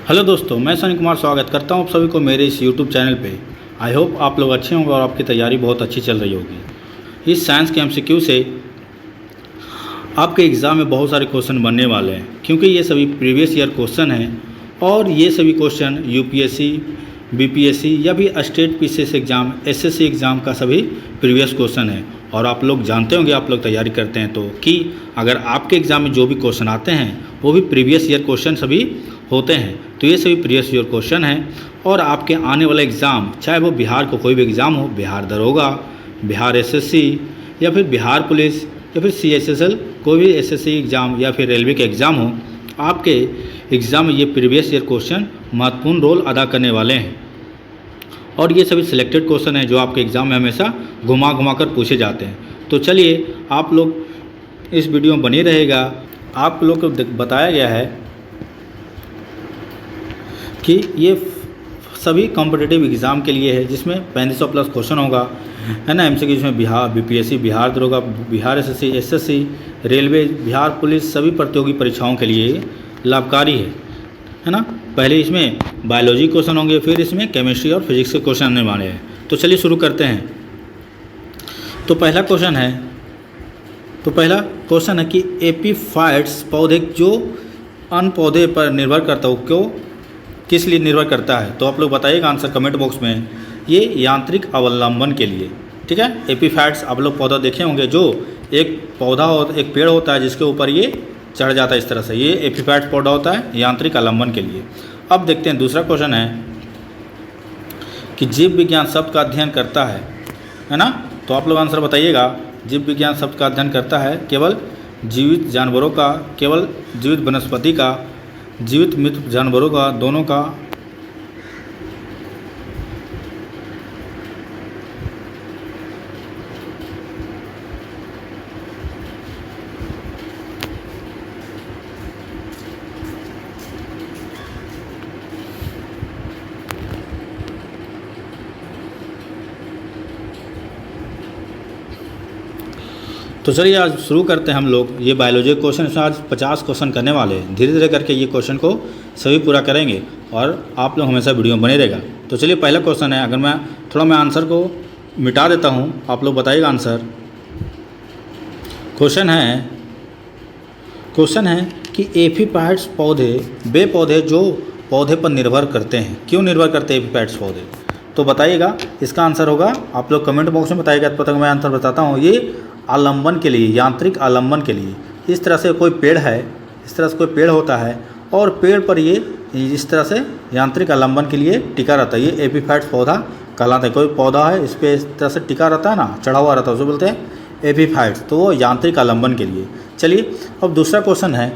Hello दोस्तों, मैं सनी कुमार स्वागत करता हूं आप सभी को मेरे इस यूट्यूब चैनल पे। आई होप आप लोग अच्छे होंगे और आपकी तैयारी बहुत अच्छी चल रही होगी। इस साइंस के एमसीक्यू से आपके एग्ज़ाम में बहुत सारे क्वेश्चन बनने वाले हैं, क्योंकि ये सभी प्रीवियस ईयर क्वेश्चन हैं और ये सभी क्वेश्चन यूपीएससी, बीपीएससी या भी state PCS exam, SSC exam का सभी प्रीवियस क्वेश्चन है। और आप लोग जानते होंगे, आप लोग तैयारी करते हैं तो, कि अगर आपके एग्ज़ाम में जो भी क्वेश्चन आते हैं वो भी प्रीवियस ईयर क्वेश्चन सभी होते हैं। तो ये सभी प्रीवियस ईयर क्वेश्चन हैं और आपके आने वाला एग्ज़ाम, चाहे वो बिहार को कोई भी एग्ज़ाम हो, बिहार दरोगा, बिहार एसएससी या फिर बिहार पुलिस या फिर सीएसएसएल, कोई भी एसएससी एग्ज़ाम या फिर रेलवे के एग्ज़ाम हो, आपके एग्ज़ाम में ये प्रीवियस ईयर क्वेश्चन महत्वपूर्ण रोल अदा करने वाले हैं। और ये सभी सिलेक्टेड क्वेश्चन हैं जो आपके एग्ज़ाम में हमेशा घुमा घुमा कर पूछे जाते हैं। तो चलिए, आप लोग इस वीडियो में बने रहेगा। आप लोग को बताया गया है कि ये सभी कॉम्पिटिटिव एग्ज़ाम के लिए है, जिसमें 3500 प्लस क्वेश्चन होगा, है ना। एमसीक्यू जिसमें बिहार बीपीएससी, बिहार दरोगा, Bihar SSC, SSC, railway, Bihar police, सभी प्रतियोगी परीक्षाओं के लिए लाभकारी है ना। पहले इसमें बायोलॉजी क्वेश्चन होंगे, फिर इसमें केमिस्ट्री और फिजिक्स के क्वेश्चन आने वाले हैं। तो चलिए शुरू करते हैं। तो पहला क्वेश्चन है कि एपीफाइट्स पौधे जो अन्य पौधे पर निर्भर करता हो, क्यों, किस लिए निर्भर करता है। तो आप लोग बताइएगा आंसर कमेंट बॉक्स में। ये यांत्रिक अवलंबन के लिए, ठीक है। एपीफाइट्स आप लोग पौधा देखे होंगे, जो एक पौधा हो, एक पेड़ होता है जिसके ऊपर ये चढ़ जाता है इस तरह से, ये एपीफाइट्स पौधा होता है यांत्रिक अवलंबन के लिए। अब देखते हैं दूसरा क्वेश्चन है कि जीव विज्ञान शब्द का अध्ययन करता है ना। तो आप लोग आंसर बताइएगा। जीव विज्ञान शब्द का अध्ययन करता है केवल जीवित जानवरों का, केवल जीवित वनस्पति का, जीवित मृत जानवरों का, दोनों का। तो चलिए आज शुरू करते हैं हम लोग। ये बायोलॉजी क्वेश्चन इसमें आज 50 क्वेश्चन करने वाले हैं। धीरे धीरे करके ये क्वेश्चन को सभी पूरा करेंगे और आप लोग हमेशा वीडियो में बने रहेगा। तो चलिए पहला क्वेश्चन है, अगर मैं आंसर को मिटा देता हूँ, आप लोग बताइएगा आंसर। क्वेश्चन है कि एपीफाइट्स पौधे, वे पौधे जो पौधे पर निर्भर करते हैं, क्यों निर्भर करते हैं एपीफाइट्स पौधे। तो बताइएगा, इसका आंसर होगा, आप लोग कमेंट बॉक्स में बताइएगा। तब तक मैं आंसर बताता हूँ। ये आलंबन के लिए, यांत्रिक आलंबन के लिए। इस तरह से कोई पेड़ है, इस तरह से कोई पेड़ होता है और पेड़ पर ये इस तरह से यांत्रिक आलंबन के लिए टिका रहता है। ये एपीफाइट्स पौधा कहलाता है। कोई पौधा है, इस पर इस तरह से टिका रहता है ना, चढ़ा हुआ रहता है, उसे बोलते हैं एपीफाइट्स। तो वो यांत्रिक आलंबन के लिए। चलिए अब दूसरा क्वेश्चन है,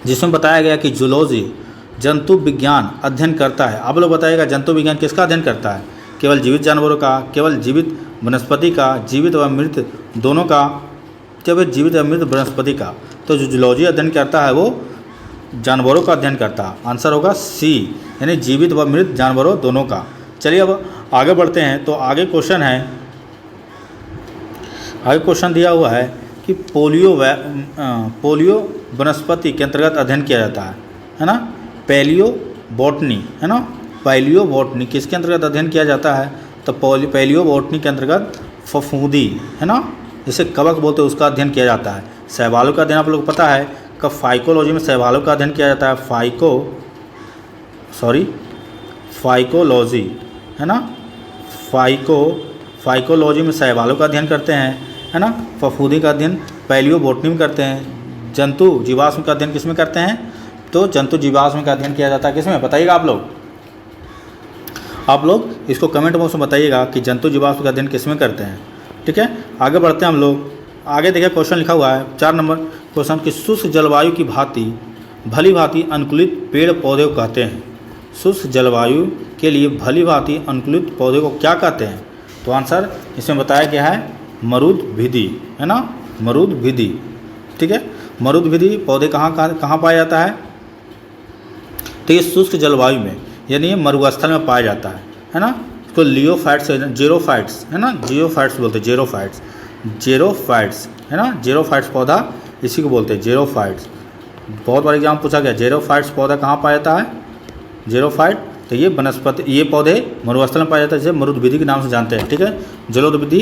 जिसमें बताया गया कि जूलॉजी जंतु विज्ञान अध्ययन करता है। आप लोग बताइएगा जंतु विज्ञान किसका अध्ययन करता है। केवल जीवित जानवरों का, केवल जीवित वनस्पति का, जीवित व मृत दोनों का, केवल जीवित व मृत वनस्पति का। तो जो जूलॉजी अध्ययन करता है वो जानवरों का अध्ययन करता है। आंसर होगा सी, यानी जीवित व मृत जानवरों दोनों का। चलिए अब आगे बढ़ते हैं। तो आगे क्वेश्चन दिया हुआ है कि पोलियो वनस्पति के अंतर्गत अध्ययन किया जाता है ना। पैलियो बॉटनी, है ना। पैलियो बॉटनी किसके अंतर्गत अध्ययन किया जाता है। तो पैलियो बॉटनी के अंतर्गत फफूंदी, है ना, जिसे कवक बोलते हैं, उसका अध्ययन किया जाता है। शैवालों का अध्ययन आप लोग को पता है, कब फाइकोलॉजी में शैवालों का अध्ययन किया जाता है। फाइकोलॉजी, है ना। फाइकोलॉजी में शैवालों का अध्ययन करते हैं, है ना। फफूंदी का अध्ययन पैलियो बॉटनी में करते हैं। जंतु जीवाश्म का अध्ययन किसमें करते हैं। तो जंतु जीवाश्म का अध्ययन किया जाता है किसमें, बताइएगा आप लोग इसको कमेंट बॉक्स में बताइएगा कि जंतु जीवाश्म का अध्ययन किसमें करते हैं। ठीक है, आगे बढ़ते हैं हम लोग। आगे देखिए क्वेश्चन लिखा हुआ है 4 नंबर क्वेश्चन कि शुष्क जलवायु की भली भांति अनुकूलित पेड़ पौधे को कहते हैं। शुष्क जलवायु के लिए भली भांति अनुकूलित पौधे को क्या कहते हैं। तो आंसर इसमें बताया गया है मरुद भिदी, है ना, मरुद भिदी। ठीक है, मरुद भिदी पौधे कहाँ पाया जाता है। तो ये शुष्क जलवायु में, यानी ये मरुस्थल में पाया जाता है ना। इसको लियोफाइट्स, जीरोफाइट्स, है ना, जियोफाइट्स बोलते हैं, जेरोफाइट्स, है ना। जेरोफाइट्स पौधा इसी को बोलते हैं, जेरोफाइट्स। बहुत बार एग्जाम पूछा गया, जेरोफाइट्स पौधा कहाँ पाया जाता है। जेरोफाइट। तो ये वनस्पति, ये पौधे मरुस्थल में पाया जाता है, जिसे मरुद्भिदी के नाम से जानते हैं। ठीक है, जलोद्भिदी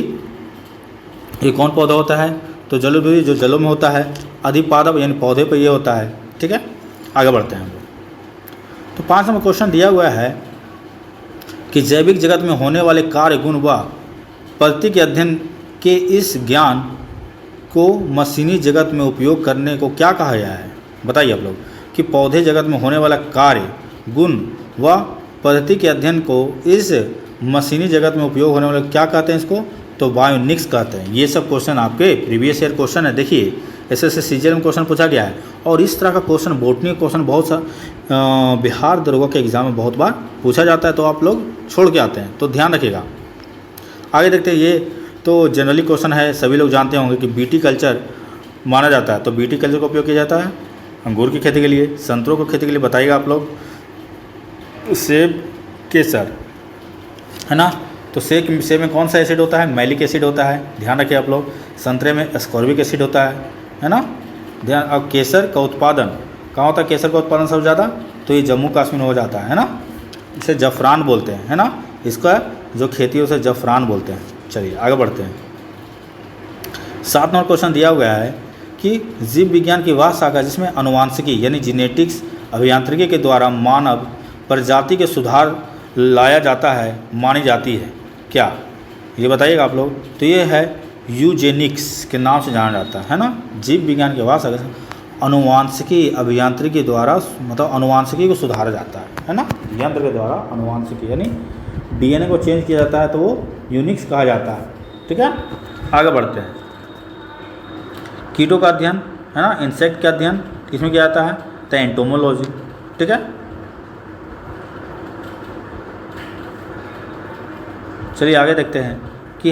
ये कौन पौधा होता है? तो जलोद्भिदी जो जलों में होता है। अधिपादप यानी पौधे पर ये होता है। ठीक है, आगे बढ़ते हैं हम लोग। तो 5 नंबर क्वेश्चन दिया हुआ है कि जैविक जगत में होने वाले कार्य, गुण व पद्धति के अध्ययन के इस ज्ञान को मशीनी जगत में उपयोग करने को क्या कहा गया है? बताइए आप लोग कि पौधे जगत में होने वाला कार्य, गुण व पद्धति के अध्ययन को इस मशीनी जगत में उपयोग होने वाला क्या कहते हैं? इसको तो बायोनिक्स कहते हैं। ये सब क्वेश्चन आपके प्रीवियस ईयर क्वेश्चन है। देखिए ऐसे सीजीएल में क्वेश्चन पूछा गया है, और इस तरह का क्वेश्चन, बोटनी क्वेश्चन बहुत सा बिहार दरोगा के एग्जाम में बहुत बार पूछा जाता है, तो आप लोग छोड़ के आते हैं, तो ध्यान रखिएगा। आगे देखते हैं, ये तो जनरली क्वेश्चन है, सभी लोग जानते होंगे कि बीटी कल्चर माना जाता है। तो बीटी कल्चर का उपयोग किया जाता है अंगूर की खेती के लिए, संतरों की खेती के लिए बताइएगा आप लोग, सेब, केसर, है ना। तो सेब में कौन सा एसिड होता है? मैलिक एसिड होता है, ध्यान रखिए आप लोग। संतरे में एस्कॉर्बिक एसिड होता है ना, ध्यान। अब केसर का उत्पादन कहाँ होता है? केसर का उत्पादन सबसे ज़्यादा तो ये जम्मू कश्मीर में हो जाता है ना। इसे जफरान बोलते हैं, है ना। इसका जो खेती है उसे जफरान बोलते हैं। चलिए आगे बढ़ते हैं। 7 नंबर क्वेश्चन दिया हुआ है कि जीव विज्ञान की वह शाखा जिसमें अनुवांशिकी यानी जीनेटिक्स अभियांत्रिकी के द्वारा मानव प्रजाति के सुधार लाया जाता है, मानी जाती है क्या? ये बताइएगा आप लोग। तो ये है यूजेनिक्स के नाम से जाना जाता है ना। जीव विज्ञान के बाद अनुवांशिकी अभियांत्रिकी द्वारा, मतलब अनुवांशिकी को सुधारा जाता है ना, यंत्र के द्वारा अनुवांशिकी यानी डीएनए को चेंज किया जाता है, तो वो यूनिक्स कहा जाता है। ठीक है, आगे बढ़ते हैं। कीटों का अध्ययन, है ना, इंसेक्ट का अध्ययन किसमें किया जाता है? तो एंटोमोलॉजी। ठीक है, चलिए आगे देखते हैं कि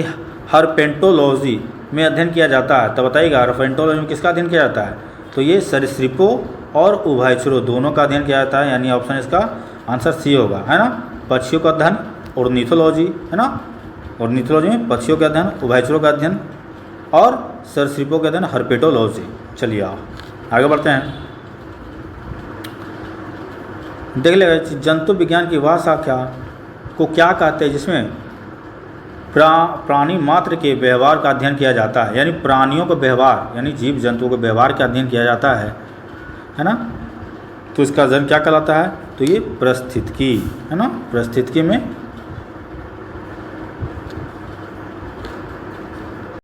हर्पेंटोलॉजी में अध्ययन किया जाता है। तो बताइएगा हर्पेंटोलॉजी में किसका अध्ययन किया जाता है? तो ये सरीसृपों और उभयचरों दोनों का अध्ययन किया जाता है, यानी ऑप्शन इसका आंसर सी होगा, है ना। पक्षियों का अध्ययन ऑर्निथोलॉजी, है ना, ऑर्निथोलॉजी में पक्षियों का अध्ययन, उभयचरों का अध्ययन और सरीसृपों का अध्ययन हर्पेटोलॉजी। चलिए आगे बढ़ते हैं। देख लेगा जंतु विज्ञान की वह शाखा को क्या कहते हैं जिसमें प्राणी मात्र के व्यवहार का अध्ययन किया जाता है, यानी प्राणियों का व्यवहार, यानी जीव जंतुओं के व्यवहार का अध्ययन किया जाता है ना। तो इसका अध्ययन क्या कहलाता है? तो ये पारिस्थितिकी, है ना, पारिस्थितिकी में